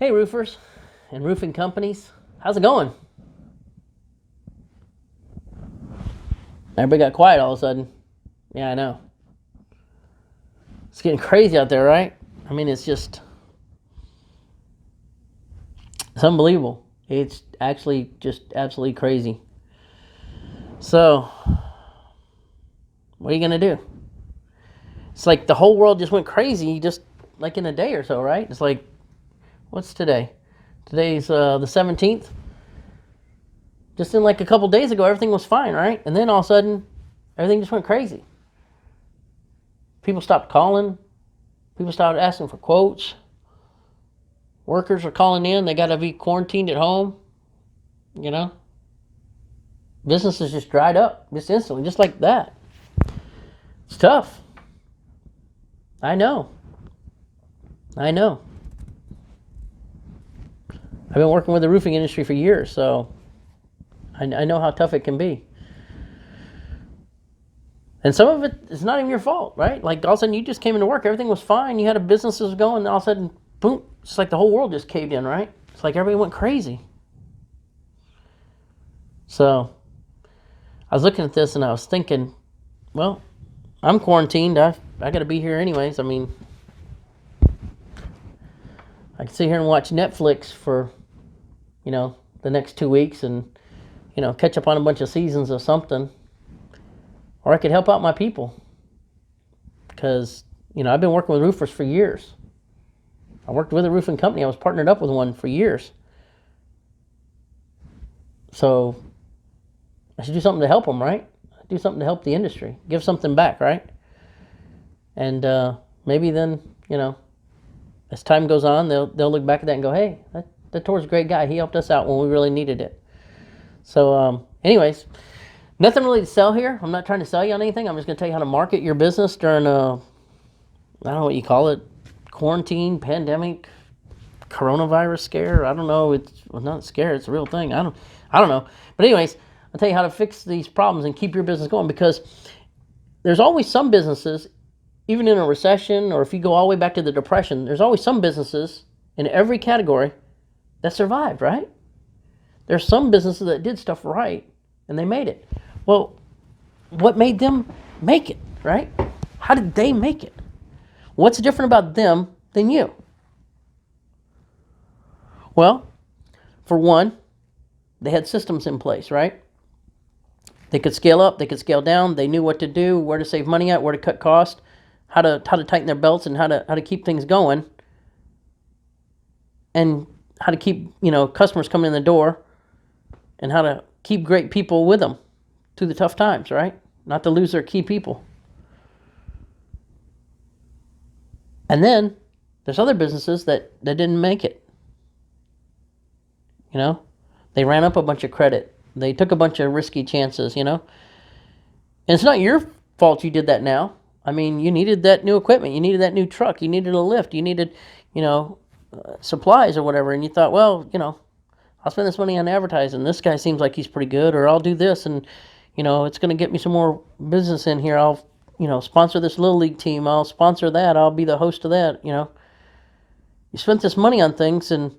Hey roofers and roofing companies, how's it going? Everybody got quiet all of a sudden. Yeah, I know. It's getting crazy out there, right? I mean, it's unbelievable. It's actually just absolutely crazy. So, what are you going to do? It's like the whole world just went crazy just like in a day or so, right? It's like, what's today? Today's the 17th. Just in like a couple days ago, everything was fine, right? And then all of a sudden, everything just went crazy. People stopped calling. People started asking for quotes. Workers are calling in. They got to be quarantined at home. You know? Businesses just dried up just instantly, just like that. It's tough. I know. I've been working with the roofing industry for years, so I know how tough it can be. And some of it is not even your fault, right? Like all of a sudden you just came into work, everything was fine, you had a business that was going, and all of a sudden, boom, it's like the whole world just caved in, right? It's like everybody went crazy. So I was looking at this and I was thinking, well, I'm quarantined. I got to be here anyways. I mean, I can sit here and watch Netflix for, the next 2 weeks and, catch up on a bunch of seasons of something. Or I could help out my people. Because, I've been working with roofers for years. I worked with a roofing company. I was partnered up with one for years. So I should do something to help them, right? Do something to help the industry. Give something back, right? And maybe then, as time goes on, they'll look back at that and go, hey, that Tor's a great guy. He helped us out when we really needed it. So anyways, nothing really to sell here. I'm not trying to sell you on anything. I'm just going to tell you how to market your business during I don't know what you call it, quarantine, pandemic, coronavirus scare. I don't know. It's not a scare. It's a real thing. I don't know. But anyways, I'll tell you how to fix these problems and keep your business going, because there's always some businesses, even in a recession, or if you go all the way back to the Depression, there's always some businesses in every category that survived, right? There's some businesses that did stuff right and they made it. Well, what made them make it, right? How did they make it? What's different about them than you? Well, for one, they had systems in place, right? They could scale up, they could scale down, they knew what to do, where to save money at, where to cut costs, how to tighten their belts, and how to keep things going, and how to keep, customers coming in the door, and how to keep great people with them through the tough times, right? Not to lose their key people. And then there's other businesses that didn't make it. They ran up a bunch of credit. They took a bunch of risky chances, And it's not your fault you did that now. I mean, you needed that new equipment. You needed that new truck. You needed a lift. You needed, supplies or whatever. And you thought, well, I'll spend this money on advertising. This guy seems like he's pretty good. Or I'll do this and, it's going to get me some more business in here. I'll, sponsor this Little League team. I'll sponsor that. I'll be the host of that, You spent this money on things and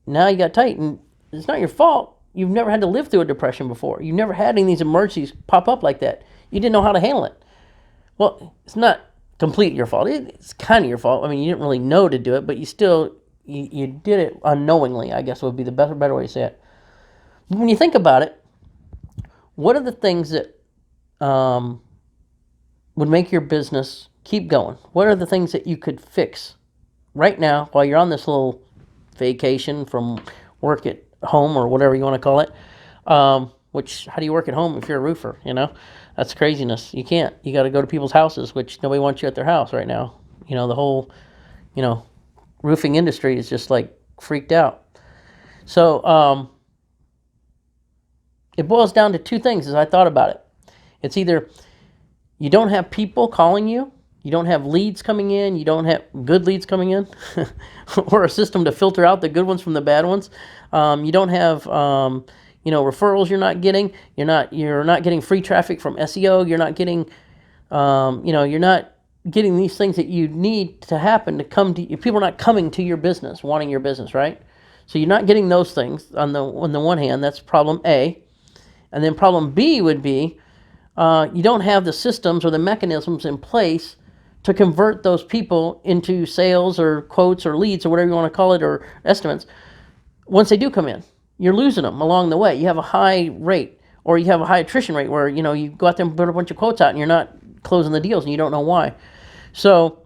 now you got tight. And it's not your fault. You've never had to live through a depression before. You've never had any of these emergencies pop up like that. You didn't know how to handle it. Well, it's not complete your fault. It's kind of your fault. I mean, you didn't really know to do it, but you still, you did it unknowingly, I guess would be the better way to say it. When you think about it, what are the things that would make your business keep going? What are the things that you could fix right now while you're on this little vacation from work at home or whatever you want to call it? Which, how do you work at home if you're a roofer? That's craziness. You can't. You got to go to people's houses, which nobody wants you at their house right now. The whole, roofing industry is just like freaked out. So it boils down to two things as I thought about it. It's either you don't have people calling you, you don't have leads coming in, you don't have good leads coming in, or a system to filter out the good ones from the bad ones. You don't have referrals you're not getting. You're not getting free traffic from SEO. You're not getting, you're not getting these things that you need to happen to come to you. People are not coming to your business, wanting your business, right? So you're not getting those things on the one hand. That's problem A. And then problem B would be you don't have the systems or the mechanisms in place to convert those people into sales or quotes or leads or whatever you want to call it, or estimates. Once they do come in, you're losing them along the way. You have a high rate, or you have a high attrition rate where, you go out there and put a bunch of quotes out and you're not closing the deals and you don't know why. So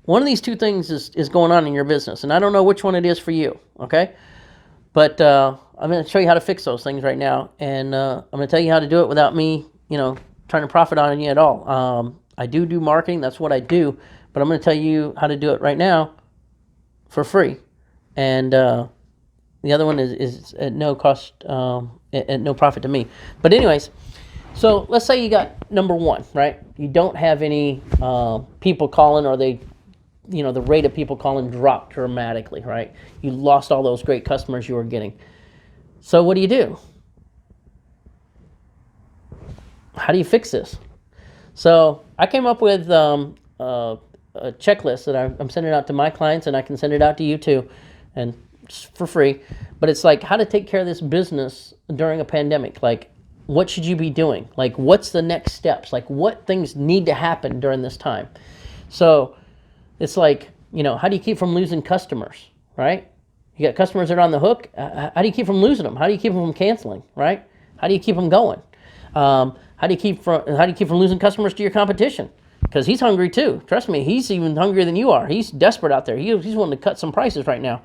one of these two things is going on in your business, and I don't know which one it is for you, okay? But I'm going to show you how to fix those things right now, and I'm going to tell you how to do it without me, trying to profit on you at all. I do marketing, that's what I do, but I'm going to tell you how to do it right now for free. And the other one is at no cost, at no profit to me. But anyways, so let's say you got number one, right? You don't have any people calling, or the rate of people calling dropped dramatically, right? You lost all those great customers you were getting. So what do? How do you fix this? So I came up with a checklist that I'm sending out to my clients, and I can send it out to you too, and for free. But it's like how to take care of this business during a pandemic. Like, what should you be doing? Like, what's the next steps? Like, what things need to happen during this time? So it's like, how do you keep from losing customers, right? You got customers that are on the hook. How do you keep from losing them? How do you keep them from canceling, right? How do you keep them going? How do you keep from losing customers to your competition? Because he's hungry too. Trust me, he's even hungrier than you are. He's desperate out there. He's wanting to cut some prices right now.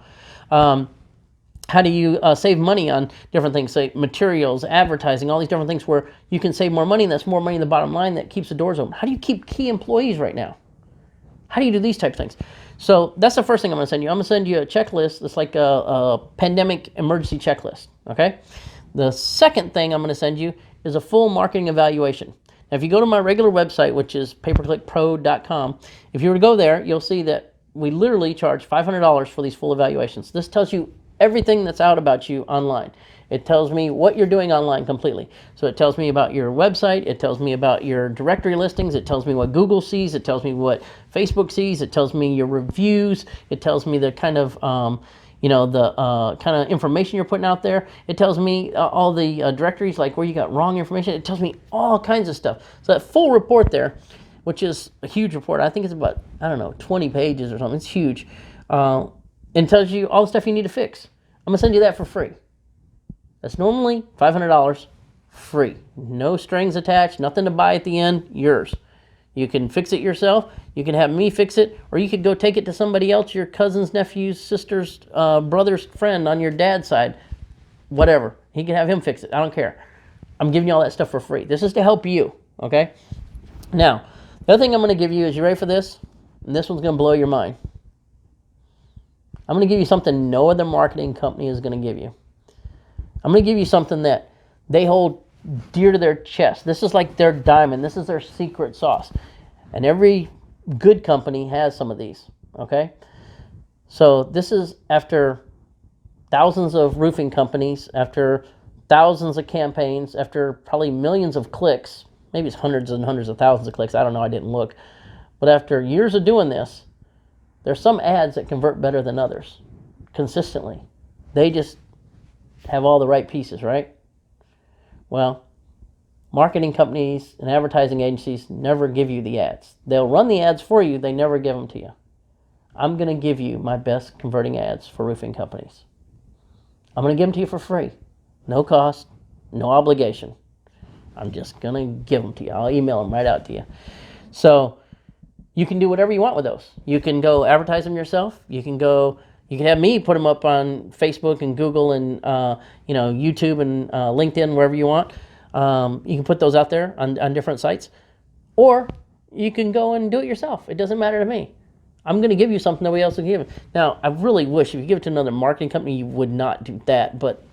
How do you save money on different things, say materials, advertising, all these different things where you can save more money, and that's more money in the bottom line that keeps the doors open. How do you keep key employees right now? How do you do these types of things? So that's the first thing I'm going to send you. I'm going to send you a checklist that's like a pandemic emergency checklist, okay? The second thing I'm going to send you is a full marketing evaluation. Now, if you go to my regular website, which is pay-per-click-pro.com, if you were to go there, you'll see that we literally charge $500 for these full evaluations. This tells you everything that's out about you online. It tells me what you're doing online completely. So it tells me about your website. It tells me about your directory listings. It tells me what Google sees. It tells me what Facebook sees. It tells me your reviews. It tells me the kind of kind of information you're putting out there. It tells me all the directories, like where you got wrong information. It tells me all kinds of stuff. So that full report there, which is a huge report, I think it's about, 20 pages or something. It's huge. And tells you all the stuff you need to fix. I'm going to send you that for free. That's normally $500, free. No strings attached, nothing to buy at the end, yours. You can fix it yourself, you can have me fix it, or you could go take it to somebody else, your cousin's, nephew's, sister's, brother's friend on your dad's side, whatever. He can have him fix it, I don't care. I'm giving you all that stuff for free. This is to help you, okay? Now, the other thing I'm going to give you is, you ready for this? And this one's going to blow your mind. I'm going to give you something no other marketing company is going to give you. I'm going to give you something that they hold dear to their chest. This is like their diamond. This is their secret sauce. And every good company has some of these, okay? So this is after thousands of roofing companies, after thousands of campaigns, after probably millions of clicks, maybe it's hundreds and hundreds of thousands of clicks. I don't know. I didn't look. But after years of doing this, there's some ads that convert better than others consistently. They just have all the right pieces, right? Well, marketing companies and advertising agencies never give you the ads. They'll run the ads for you. They never give them to you. I'm going to give you my best converting ads for roofing companies. I'm going to give them to you for free. No cost, no obligation. I'm just going to give them to you. I'll email them right out to you. So you can do whatever you want with those. You can go advertise them yourself. You can have me put them up on Facebook and Google and YouTube and LinkedIn, wherever you want. You can put those out there on different sites. Or you can go and do it yourself. It doesn't matter to me. I'm going to give you something nobody else will give. Now, I really wish if you give it to another marketing company, you would not do that. But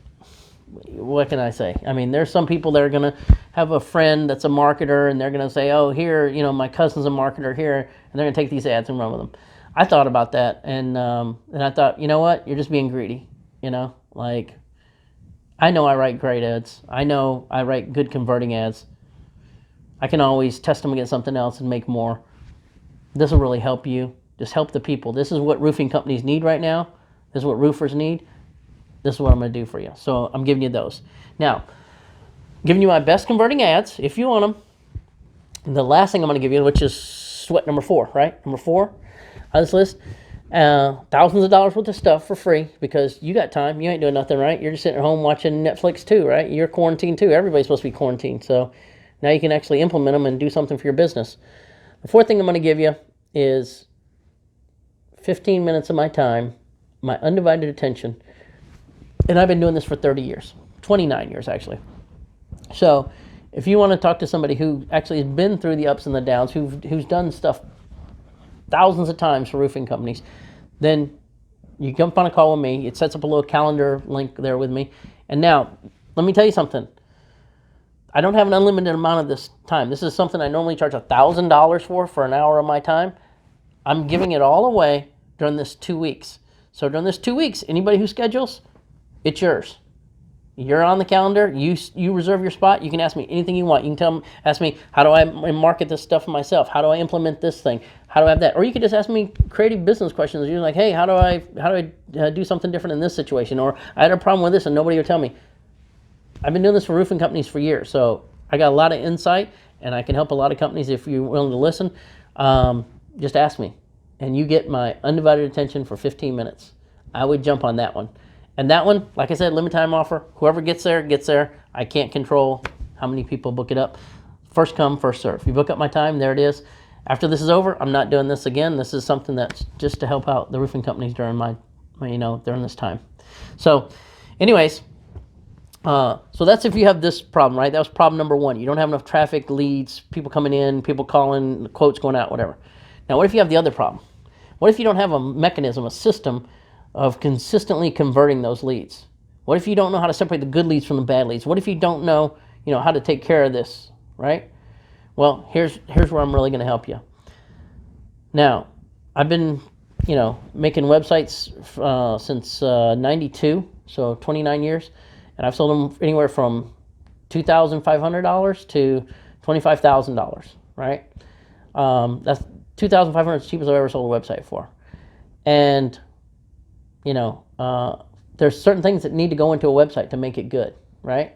what can I say? I mean, there's some people that are going to have a friend that's a marketer, and they're going to say, oh, here, my cousin's a marketer here, and they're going to take these ads and run with them. I thought about that, and I thought, you know what? You're just being greedy. Like, I know I write great ads. I know I write good converting ads. I can always test them against something else and make more. This will really help you. Just help the people. This is what roofing companies need right now. This is what roofers need. This is what I'm going to do for you. So I'm giving you those. Now, giving you my best converting ads, if you want them. And the last thing I'm going to give you, which is sweat number 4, right? Number 4 on this list. Thousands of dollars worth of stuff for free because you got time. You ain't doing nothing, right? You're just sitting at home watching Netflix too, right? You're quarantined too. Everybody's supposed to be quarantined. So now you can actually implement them and do something for your business. The 4th thing I'm going to give you is 15 minutes of my time, my undivided attention. And I've been doing this for 30 years, 29 years actually. So if you want to talk to somebody who actually has been through the ups and the downs, who's done stuff thousands of times for roofing companies, then you jump on a call with me. It sets up a little calendar link there with me. And now, let me tell you something. I don't have an unlimited amount of this time. This is something I normally charge $1,000 for an hour of my time. I'm giving it all away during this 2 weeks. So during this 2 weeks, anybody who schedules, it's yours. You're on the calendar. You reserve your spot. You can ask me anything you want. You can ask me, how do I market this stuff for myself? How do I implement this thing? How do I have that? Or you could just ask me creative business questions. You're like, hey, how do I do something different in this situation? Or I had a problem with this and nobody would tell me. I've been doing this for roofing companies for years, so I got a lot of insight, and I can help a lot of companies if you're willing to listen. Just ask me, and you get my undivided attention for 15 minutes. I would jump on that one. And that one, like I said, limited time offer. Whoever gets there, gets there. I can't control how many people book it up. First come, first serve. You book up my time, there it is. After this is over, I'm not doing this again. This is something that's just to help out the roofing companies during during this time. So, anyways, so that's if you have this problem, right? That was problem number 1. You don't have enough traffic, leads, people coming in, people calling, quotes going out, whatever. Now, what if you have the other problem? What if you don't have a mechanism, a system of consistently converting those leads? What if you don't know how to separate the good leads from the bad leads? What if you don't know, how to take care of this, right? Well, here's where I'm really going to help you. Now, I've been, making websites since 92, so 29 years, and I've sold them anywhere from $2,500 to $25,000, right? That's $2,500 is the cheapest I've ever sold a website for. And there's certain things that need to go into a website to make it good, right?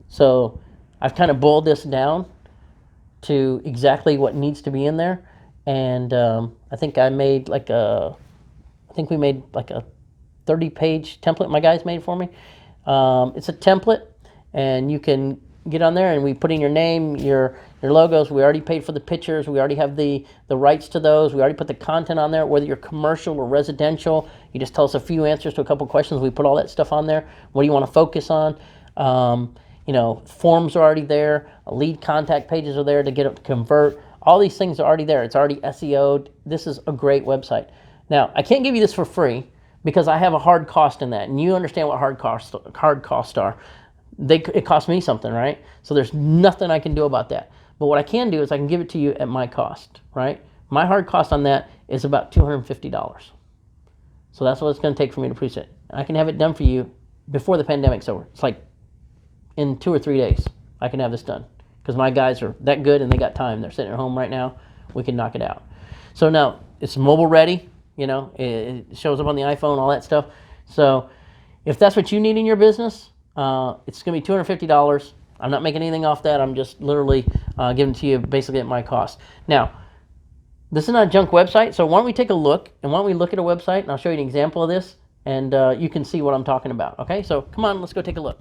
So I've kind of boiled this down to exactly what needs to be in there. And I think we made like a 30-page template my guys made for me. It's a template, and you can get on there and we put in your name, your logos. We already paid for the pictures. We already have the rights to those. We already put the content on there, whether you're commercial or residential. You just tell us a few answers to a couple questions. We put all that stuff on there. What do you want to focus on? Forms are already there. Lead contact pages are there to get it to convert. All these things are already there. It's already SEO'd. This is a great website. Now, I can't give you this for free because I have a hard cost in that, and you understand what hard costs are. It costs me something, right? So there's nothing I can do about that. But what I can do is I can give it to you at my cost, right? My hard cost on that is about $250. So that's what it's going to take for me to produce it. I can have it done for you before the pandemic's over. It's like in 2 or 3 days, I can have this done because my guys are that good and they got time. They're sitting at home right now. We can knock it out. So now it's mobile ready. It shows up on the iPhone, all that stuff. So if that's what you need in your business, it's going to be $250. I'm not making anything off that. I'm just literally giving it to you basically at my cost. Now, this is not a junk website, so why don't we take a look, and why don't we look at a website, and I'll show you an example of this, and you can see what I'm talking about. Okay, so come on, let's go take a look.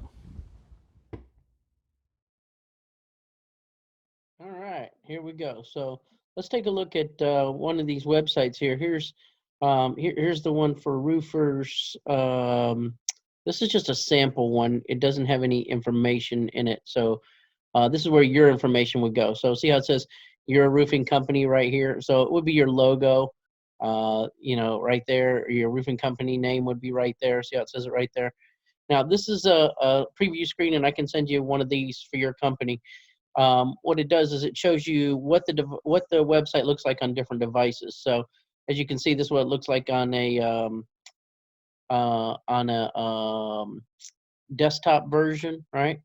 All right, here we go. So let's take a look at one of these websites here. Here's the one for roofers. This is just a sample one. It doesn't have any information in it. So this is where your information would go. So see how it says you're a roofing company right here. So it would be your logo, right there. Your roofing company name would be right there. See how it says it right there. Now this is a preview screen, and I can send you one of these for your company. What it does is it shows you what the website looks like on different devices. So as you can see, this is what it looks like on a desktop version, right?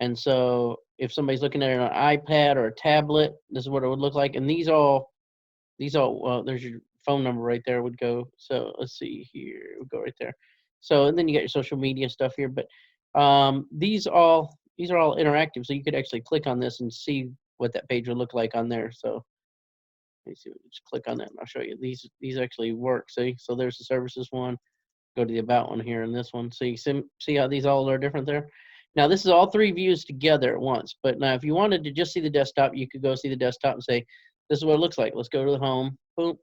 And so if somebody's looking at it on an iPad or a tablet, this is what it would look like. And these all These all, there's your phone number right there would go. So let's see here, it would go right there. So, and then you got your social media stuff here, but these are all interactive. So you could actually click on this and see what that page would look like on there. So let me see, just click on that and I'll show you. These actually work. See, so there's the services one. Go to the about one here and this one. So you see how these all are different there. Now this is all three views together at once. But now if you wanted to just see the desktop, you could go see the desktop and say, this is what it looks like. Let's go to the home. Boom.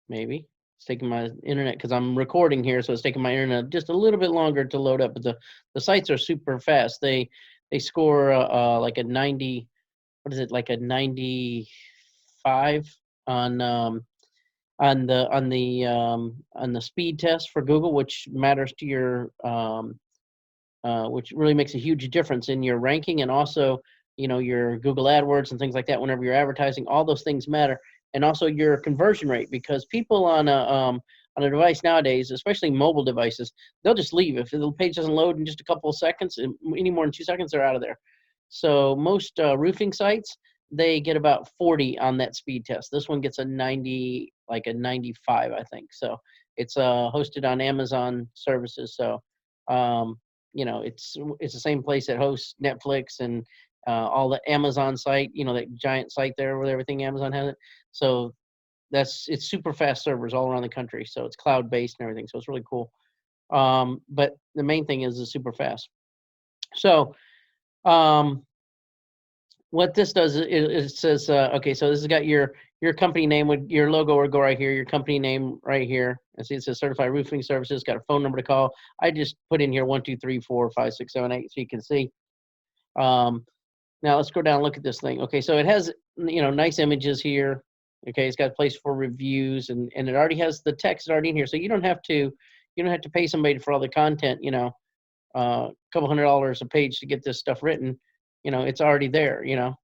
Maybe it's taking my internet because I'm recording here, so it's taking my internet just a little bit longer to load up. But the sites are super fast. They score like a 90. What is it, like a 95 on the speed test for Google, which matters to your which really makes a huge difference in your ranking, and also, you know, your Google AdWords and things like that. Whenever you're advertising, all those things matter, and also your conversion rate, because people on a device nowadays, especially mobile devices, they'll just leave if the page doesn't load in just a couple of seconds. Any more than 2 seconds, they're out of there. So most roofing sites, they get about 40 on that speed test. This one gets a 90, like a 95, I think. So it's hosted on Amazon services. So you know, it's the same place that hosts Netflix and all the Amazon site, you know, that giant site there with everything Amazon has it. So it's super fast servers all around the country. So it's cloud based and everything. So it's really cool. But the main thing is it's super fast. So what this does is it says, okay, so this has got your company name, with your logo would go right here, your company name right here. And see, it says Certified Roofing Services, got a phone number to call. I just put in here 1, 2, 3, 4, 5, 6, 7, 8, so you can see. Now let's go down and look at this thing. Okay, so it has, you know, nice images here. Okay, it's got a place for reviews, and it already has the text already in here, so you don't have to pay somebody for all the content, you know, a couple $100 a page to get this stuff written. You know, it's already there, you know,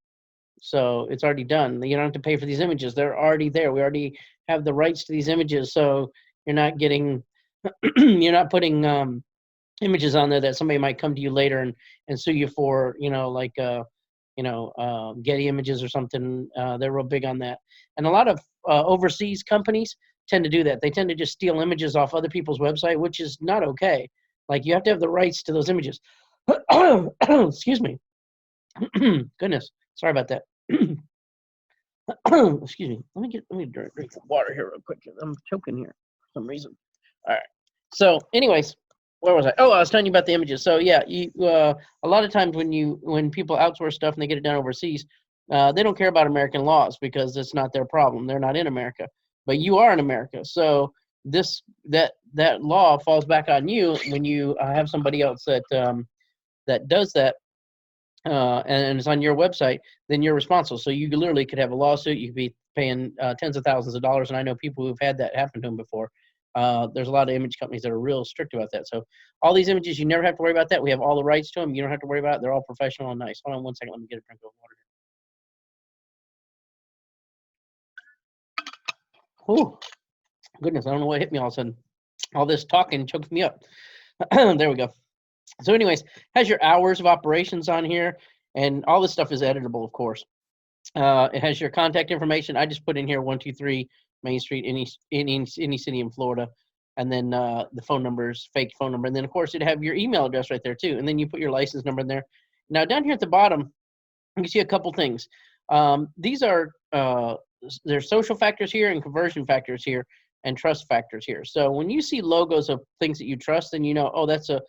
so it's already done. You don't have to pay for these images. They're already there. We already have the rights to these images. So you're not getting, you're not putting images on there that somebody might come to you later and sue you for, you know, like, Getty Images or something. They're real big on that. And a lot of overseas companies tend to do that. They tend to just steal images off other people's website, which is not okay. Like, you have to have the rights to those images. Excuse me. Goodness, sorry about that. Excuse me. Let me drink some water here real quick. I'm choking here for some reason. All right. So, anyways, where was I? Oh, I was telling you about the images. So yeah, a lot of times when people outsource stuff and they get it done overseas, they don't care about American laws because it's not their problem. They're not in America, but you are in America. So that law falls back on you when you have somebody else that does that. And it's on your website, then you're responsible. So you literally could have a lawsuit. You could be paying tens of thousands of dollars. And I know people who've had that happen to them before. There's a lot of image companies that are real strict about that. So all these images, you never have to worry about that. We have all the rights to them. You don't have to worry about it. They're all professional and nice. Hold on 1 second. Let me get a drink of water. Oh, goodness. I don't know what hit me all of a sudden. All this talking choked me up. There we go. So anyways, has your hours of operations on here, and all this stuff is editable, of course. It has your contact information. I just put in here 123 Main Street, any city in Florida, and then the phone number is fake phone number, and then of course it'd have your email address right there too, and then you put your license number in there. Now down here at the bottom, you can see a couple things. These are there's social factors here and conversion factors here and trust factors here. So when you see logos of things that you trust, then you know, oh, that's a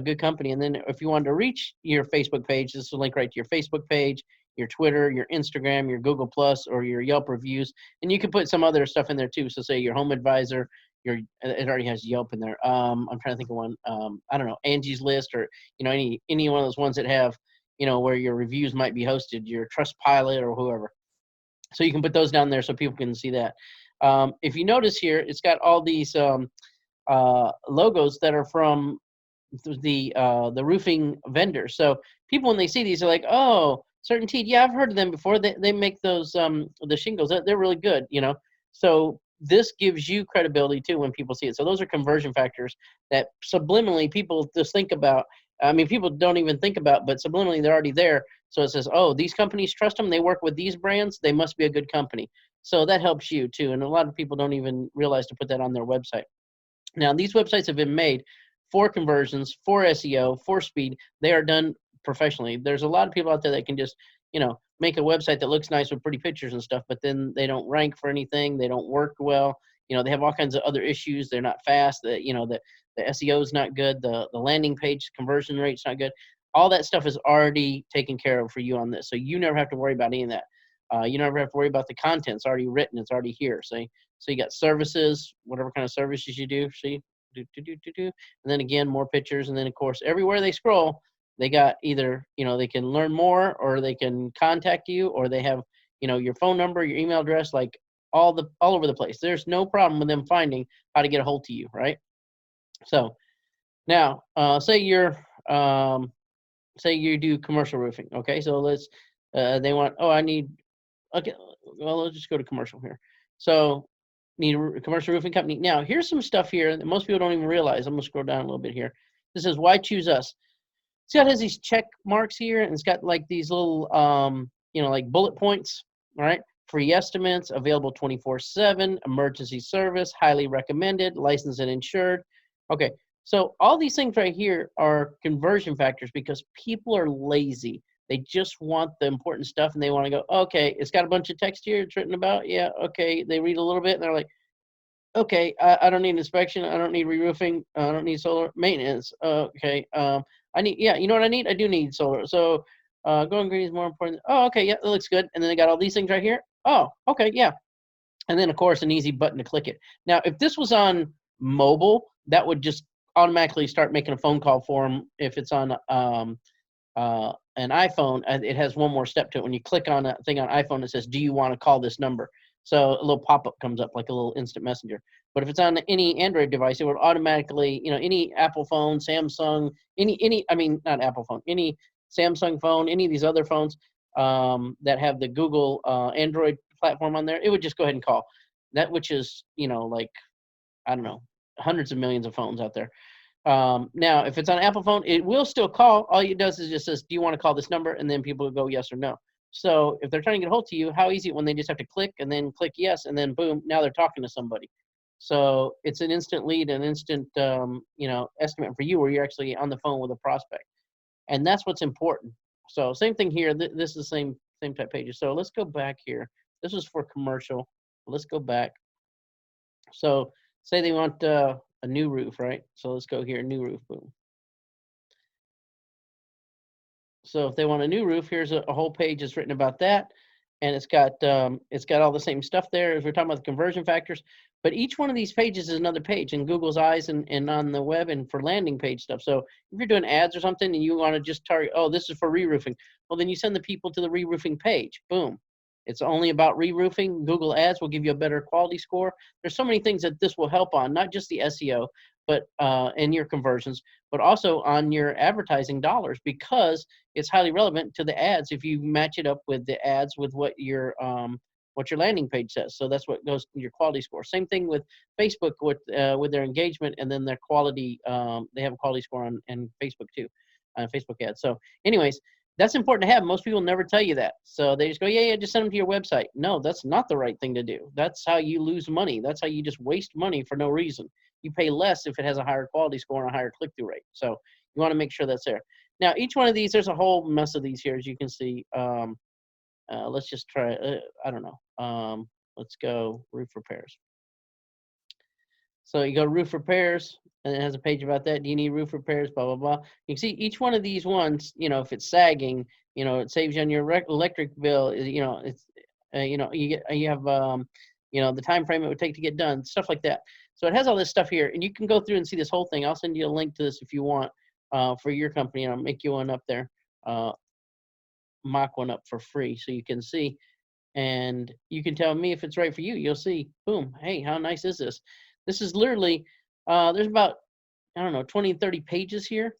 good company. And then if you wanted to reach your Facebook page, this will link right to your Facebook page, your Twitter, your Instagram, your Google Plus, or your Yelp reviews. And you can put some other stuff in there too. So say your home advisor, it already has Yelp in there. I'm trying to think of one. I don't know, Angie's List, or any one of those ones that have, where your reviews might be hosted, your Trustpilot or whoever. So you can put those down there so people can see that. If you notice here, it's got all these logos that are from the roofing vendors. So people, when they see these, are like, oh, Certainty, yeah, I've heard of them before. They make those the shingles. They're really good, So this gives you credibility too when people see it. So those are conversion factors that subliminally people just think about. I mean, people don't even think about, but subliminally they're already there. So it says, oh, these companies trust them. They work with these brands. They must be a good company. So that helps you too. And a lot of people don't even realize to put that on their website. Now, these websites have been made for conversions, for SEO, for speed. They are done professionally. There's a lot of people out there that can just, make a website that looks nice with pretty pictures and stuff, but then they don't rank for anything. They don't work well. They have all kinds of other issues. They're not fast. The SEO is not good. The landing page conversion rate's not good. All that stuff is already taken care of for you on this. So you never have to worry about any of that. You never have to worry about the content. It's already written. It's already here. So you got services, whatever kind of services you do. See, and then again, more pictures. And then, of course, everywhere they scroll, they got either, they can learn more, or they can contact you, or they have, your phone number, your email address, like all over the place. There's no problem with them finding how to get a hold to you, right? So now, say you do commercial roofing. Okay, so let's, they want, okay, well, let's just go to commercial here. So need a commercial roofing company. Now, here's some stuff here that most people don't even realize. I'm gonna scroll down a little bit here. This says, why choose us? See how it has these check marks here, and it's got like these little, like bullet points, all right? Free estimates, available 24/7, emergency service, highly recommended, licensed and insured. Okay, so all these things right here are conversion factors because people are lazy. They just want the important stuff, and they want to go, okay, it's got a bunch of text here it's written about. Yeah, okay. They read a little bit, and they're like, okay, I don't need inspection. I don't need re-roofing. I don't need solar maintenance. Okay. I need, you know what I need? I do need solar. So going green is more important. Oh, okay. Yeah, that looks good. And then they got all these things right here. Oh, okay. Yeah. And then, of course, an easy button to click it. Now, if this was on mobile, that would just automatically start making a phone call for them. If it's on an iPhone, it has one more step to it. When you click on that thing on iPhone, it says, do you want to call this number? So a little pop-up comes up like a little instant messenger. But if it's on any Android device, it would automatically, any Apple phone, Samsung, not Apple phone, any Samsung phone, any of these other phones that have the Google Android platform on there, it would just go ahead and call. That, which is, like, I don't know, hundreds of millions of phones out there. Now, if it's on Apple phone, it will still call. All it does is just says, do you want to call this number? And then people will go yes or no. So if they're trying to get a hold to you, how easy when they just have to click and then click yes, and then boom, now they're talking to somebody. So it's an instant lead, an instant, estimate for you where you're actually on the phone with a prospect. And that's what's important. So same thing here. This is the same type pages. So let's go back here. This is for commercial. Let's go back. So say they want a new roof, right? So let's go here, new roof, boom. So if they want a new roof, here's a whole page that's written about that. And it's got all the same stuff there as we're talking about the conversion factors. But each one of these pages is another page in Google's eyes and on the web and for landing page stuff. So if you're doing ads or something and you want to just target, oh, this is for re-roofing, well, then you send the people to the re-roofing page. Boom. It's only about re-roofing. Google Ads will give you a better quality score. There's so many things that this will help on, not just the SEO, but and your conversions, but also on your advertising dollars, because it's highly relevant to the ads if you match it up with the ads with what your landing page says. So that's what goes to your quality score. Same thing with Facebook with their engagement and then their quality. They have a quality score on Facebook too, on Facebook ads. So anyways, that's important to have. Most people never tell you that. So they just go, yeah, just send them to your website. No, that's not the right thing to do. That's how you lose money. That's how you just waste money for no reason. You pay less if it has a higher quality score and a higher click-through rate. So you want to make sure that's there. Now, each one of these, there's a whole mess of these here, as you can see. Let's just try, I don't know. Let's go roof repairs. So you go roof repairs, and it has a page about that. Do you need roof repairs? Blah, blah, blah. You can see each one of these ones, if it's sagging, it saves you on your electric bill. It's, you have, the time frame it would take to get done, stuff like that. So it has all this stuff here, and you can go through and see this whole thing. I'll send you a link to this if you want for your company, and I'll make you one up there, mock one up for free so you can see. And you can tell me if it's right for you. You'll see, boom, hey, how nice is this? This is literally, there's about, 20 and 30 pages here.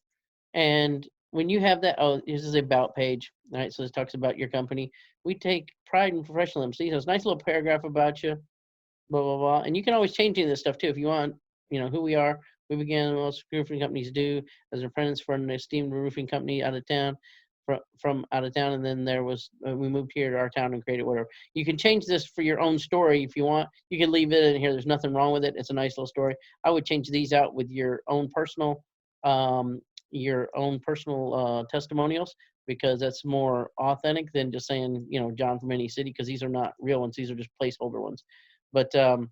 And when you have that, oh, this is the about page. All right, so this talks about your company. We take pride in professionalism. See, so it's a nice little paragraph about you, blah, blah, blah. And you can always change any of this stuff too if you want, who we are. We began what most roofing companies do as an apprentice for an esteemed roofing company out of town. from out of town, and then there was we moved here to our town and created whatever. You can change this for your own story if you want. You can leave it in here. There's nothing wrong with it. It's a nice little story. I would change these out with um, your own personal testimonials, because that's more authentic than just saying, John from any city, because these are not real ones. These are just placeholder ones. But and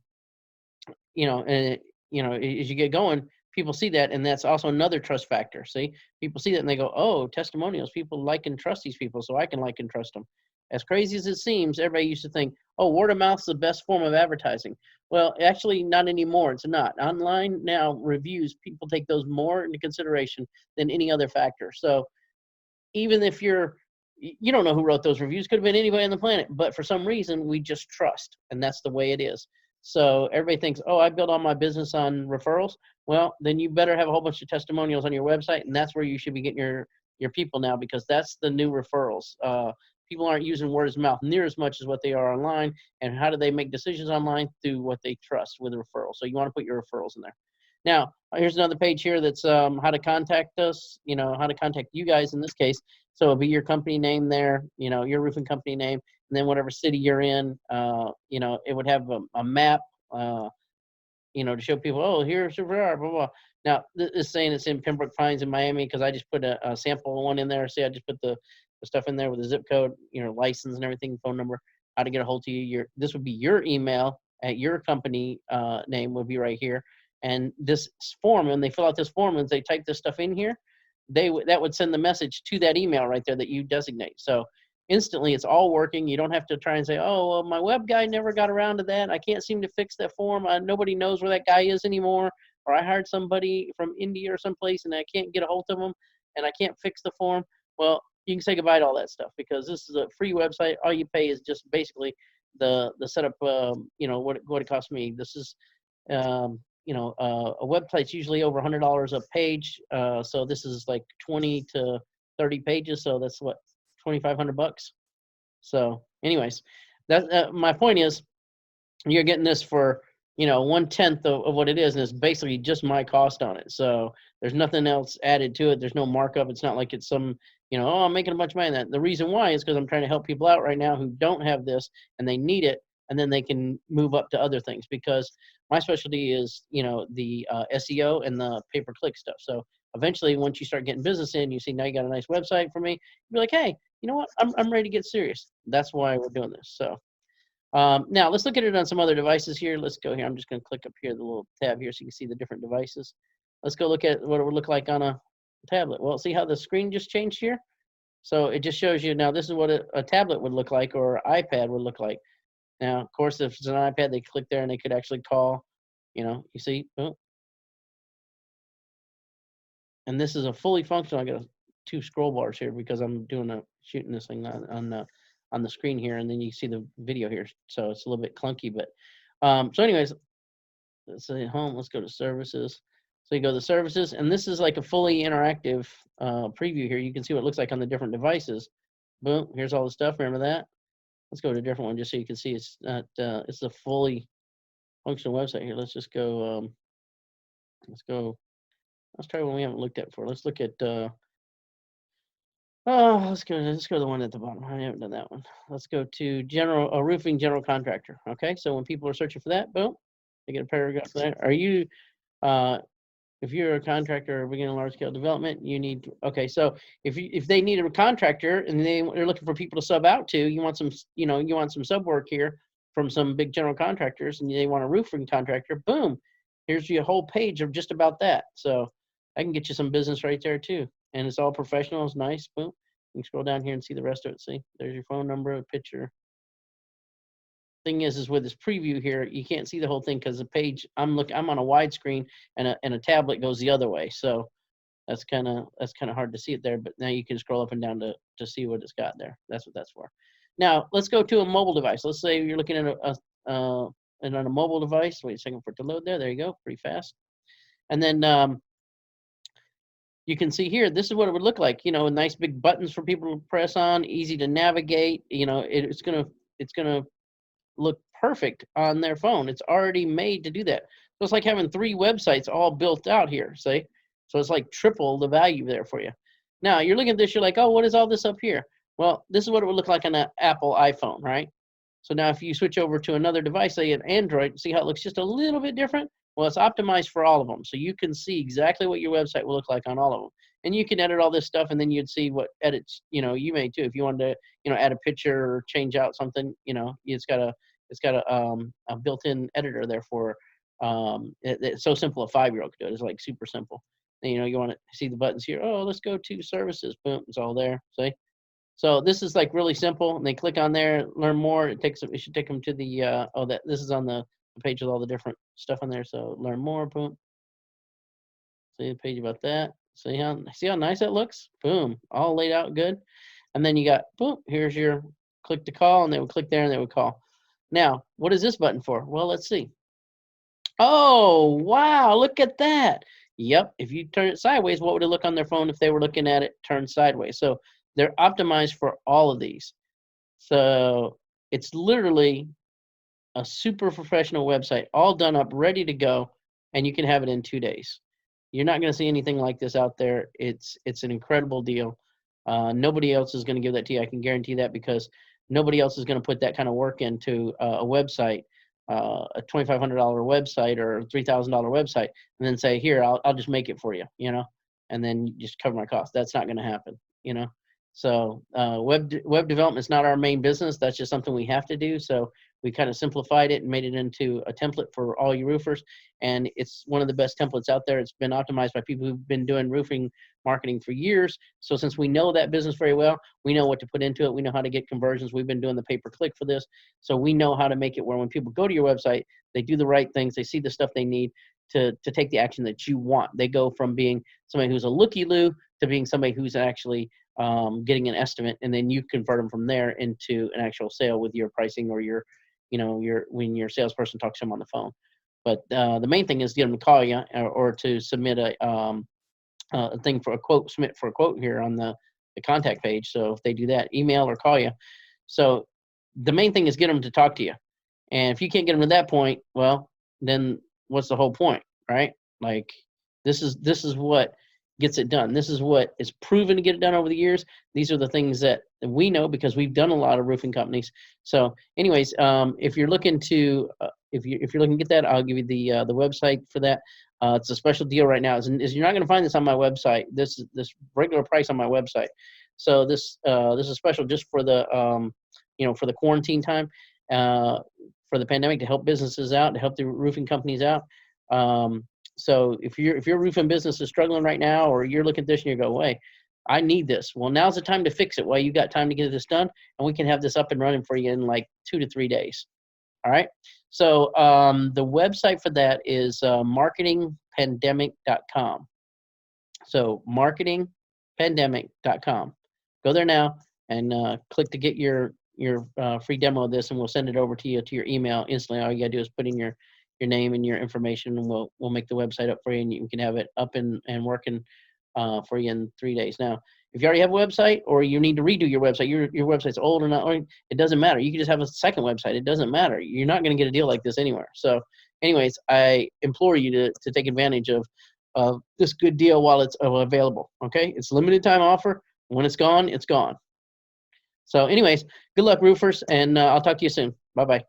as you get going, people see that, and that's also another trust factor. See, people see that and they go, "Oh, testimonials. People like and trust these people, so I can like and trust them." As crazy as it seems, everybody used to think, "Oh, word of mouth is the best form of advertising." Well, actually, not anymore. It's not. Online now, reviews, people take those more into consideration than any other factor. So even if you don't know who wrote those reviews, could have been anybody on the planet, but for some reason we just trust, and that's the way it is. So everybody thinks, oh, I built all my business on referrals. Well, then you better have a whole bunch of testimonials on your website, and that's where you should be getting your people now, because that's the new referrals. People aren't using word of mouth near as much as what they are online. And how do they make decisions online? Through what they trust with a referral. So you want to put your referrals in there. Now, here's another page here that's how to contact us, how to contact you guys in this case. So it'll be your company name there, your roofing company name, and then whatever city you're in, it would have a map, to show people, oh, here's blah, blah, blah. Now, this is saying it's in Pembroke Pines in Miami, because I just put a sample one in there. See, I just put the stuff in there with the zip code, license and everything, phone number, how to get a hold to you. This would be your email at your company name would be right here. And this form, when they fill out this form, and they type this stuff in here, that would send the message to that email right there that you designate. So instantly it's all working. You don't have to try and say, oh, well, my web guy never got around to that. I can't seem to fix that form. Nobody knows where that guy is anymore. Or I hired somebody from India or someplace and I can't get a hold of them and I can't fix the form. Well, you can say goodbye to all that stuff, because this is a free website. All you pay is just basically the setup, what it costs me. This is, a website's usually over $100 a page. So this is like 20 to 30 pages. So that's what, $2,500. So anyways, that my point is, you're getting this for 1/10 of what it is, and it's basically just my cost on it. So there's nothing else added to it. There's no markup. It's not like it's some oh, I'm making a bunch of money on that. The reason why is because I'm trying to help people out right now who don't have this and they need it, and then they can move up to other things, because my specialty is the SEO and the pay-per-click stuff. So eventually, once you start getting business in, you see now you got a nice website for me, you'll be like, hey, you know what, I'm ready to get serious. That's why we're doing this. So now let's look at it on some other devices here. Let's go here. I'm just going to click up here, the little tab here, so you can see the different devices. Let's go look at what it would look like on a tablet. Well, see how the screen just changed here? So it just shows you now this is what a tablet would look like, or an iPad would look like. Now, of course, if it's an iPad, they click there and they could actually call, you see, oh. And this is a fully functional. I got two scroll bars here because I'm shooting this thing on the screen here, and then you see the video here. So it's a little bit clunky, but so anyways, let's say home. Let's go to services. So you go to services, and this is like a fully interactive preview here. You can see what it looks like on the different devices. Boom, here's all the stuff. Remember that? Let's go to a different one just so you can see it's not. It's a fully functional website here. Let's just go. Let's go. Let's try one we haven't looked at before. Let's look at. Let's go to the one at the bottom. I haven't done that one. Let's go to roofing general contractor. Okay, so when people are searching for that, boom, they get a paragraph there. Are you, if you're a contractor or beginning large scale development, you need. Okay, so if they need a contractor and they're looking for people to sub out to, you want some sub work here from some big general contractors, and they want a roofing contractor. Boom, here's your whole page of just about that. So I can get you some business right there too. And it's all professional. It's nice. Boom. You can scroll down here and see the rest of it. See, there's your phone number, a picture. Thing is with this preview here, you can't see the whole thing because the page I'm on a widescreen and a tablet goes the other way. So that's kind of hard to see it there. But now you can scroll up and down to see what it's got there. That's what that's for. Now let's go to a mobile device. Let's say you're looking at on a mobile device. Wait a second for it to load there. There you go. Pretty fast. And then you can see here, this is what it would look like, nice big buttons for people to press on, easy to navigate, it's going to look perfect on their phone. It's already made to do that. So it's like having 3 websites all built out here, see? So it's like triple the value there for you. Now you're looking at this, you're like, oh, what is all this up here? Well, this is what it would look like on an Apple iPhone, right? So now if you switch over to another device, say an Android, see how it looks just a little bit different? Well, it's optimized for all of them. So you can see exactly what your website will look like on all of them. And you can edit all this stuff, and then you'd see what edits, you made too. If you wanted to, add a picture or change out something, it's got a built-in editor there for it's so simple a 5-year-old could do it. It's like super simple. And, you want to see the buttons here. Oh, let's go to services. Boom, it's all there. See? So this is like really simple, and they click on there, learn more. It should take them to the this is on the page with all the different stuff on there. So learn more, boom. See the page about that. See how nice that looks? Boom, all laid out good. And then you got boom. Here's your click to call, and they would click there and they would call. Now, what is this button for? Well, let's see. Oh wow, look at that. Yep, if you turn it sideways, what would it look on their phone if they were looking at it turned sideways? So they're optimized for all of these. So it's literally a super professional website, all done up, ready to go, and you can have it in 2 days. You're not going to see anything like this out there. It's an incredible deal. Nobody else is going to give that to you. I can guarantee that, because nobody else is going to put that kind of work into a website, a $2,500 website or $3,000 website, and then say, here, I'll just make it for you, and then you just cover my costs. That's not going to happen, So web development is not our main business. That's just something we have to do. So we kind of simplified it and made it into a template for all you roofers. And it's one of the best templates out there. It's been optimized by people who've been doing roofing marketing for years. So since we know that business very well, we know what to put into it. We know how to get conversions. We've been doing the pay-per-click for this. So we know how to make it where when people go to your website, they do the right things. They see the stuff they need to take the action that you want. They go from being somebody who's a looky-loo to being somebody who's actually getting an estimate, and then you convert them from there into an actual sale with your pricing or when your salesperson talks to them on the phone. But the main thing is get them to call you or to submit a thing for a quote, submit for a quote here on the contact page. So if they do that, email or call you. So the main thing is get them to talk to you. And if you can't get them to that point, well, then what's the whole point, right? Like this is what gets it done. This is what is proven to get it done over the years. These are the things that we know because we've done a lot of roofing companies. So anyways, if you're looking to if you're looking to get that, I'll give you the website for that. It's a special deal right now. Is you're not going to find this on my website. This regular price on my website. So this is special just for the for the quarantine time, for the pandemic, to help businesses out, to help the roofing companies out. So if your roofing business is struggling right now, or you're looking at this and you go, "Wait, I need this." Well, now's the time to fix it while you got time to get this done, and we can have this up and running for you in like 2 to 3 days. All right. So the website for that is marketingpandemic.com. So marketingpandemic.com. Go there now and click to get your free demo of this, and we'll send it over to you to your email instantly. All you gotta do is put in your name and your information, and we'll make the website up for you, and you can have it up and working for you in 3 days. Now, if you already have a website or you need to redo your website, your website's old or not, it doesn't matter. You can just have a second website. It doesn't matter. You're not going to get a deal like this anywhere. So anyways, I implore you to take advantage of this good deal while it's available. Okay. It's a limited time offer. When it's gone, it's gone. So anyways, good luck, roofers, and I'll talk to you soon. Bye-bye.